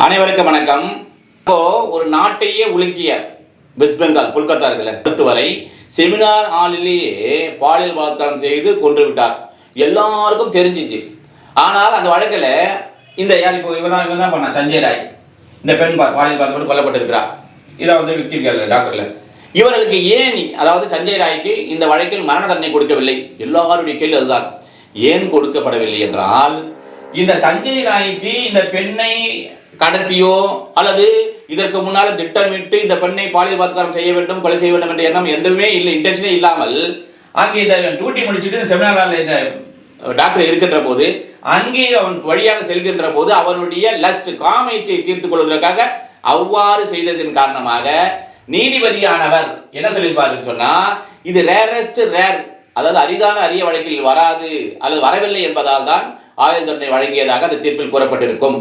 அனைவருக்கும் வணக்கம். இப்போ ஒரு நாட்டையே உலுக்கிய வெஸ்ட் பெங்கால் கொல்கத்தா இருக்குல்ல, மருத்துவரை செமினார் ஹாலிலேயே பாலியல் பலாத்காரம் செய்து கொன்று விட்டார். எல்லாருக்கும் தெரிஞ்சிச்சு. ஆனால் அந்த வழக்கில் இந்த யார் இப்போ இவன் தான் பண்ணா சஞ்சய் ராய், இந்த பெண் பாலியல் பலாத்காரம் கொல்லப்பட்டிருக்கிறார். இதை விக்டிம் டாக்டர்ல இவர்களுக்கு ஏன், அதாவது சஞ்சய் ராய்க்கு இந்த வழக்கில் மரண தண்டனை கொடுக்கவில்லை? எல்லாருடைய கேள்வி அதுதான். ஏன் கொடுக்கப்படவில்லை என்றால், இந்த சஞ்சய் ராய்க்கு இந்த பெண்ணை கடத்தியோ அல்லது இதற்கு முன்னால் திட்டமிட்டு இந்த பெண்ணை பாலியல் பலாத்காரம் செய்ய வேண்டும், கொலை செய்ய வேண்டும் என்ற எண்ணம் எதுவுமே இல்லை, இன்டென்ஷனே இல்லாமல் அங்கே இந்த டியூட்டி முடிச்சுட்டு செமினாரில் இந்த டாக்டர் இருக்கின்ற போது அங்கே அவன் வழியாக செல்கின்ற போது அவனுடைய லஸ்ட் காமேச்சை தீர்த்துக் கொள்வதற்காக அவ்வாறு செய்ததின் காரணமாக நீதிபதியானவர் என்ன சொல்லியிருப்பாருன்னு சொன்னா, இது ரேரஸ்ட் ரேர், அதாவது அரிதான அரிய வழக்கில் வராது அல்லது வரவில்லை என்பதால் தான் ஆயுள் தண்டனை வழங்கியதாக அந்த தீர்ப்பில் கூறப்பட்டிருக்கும்.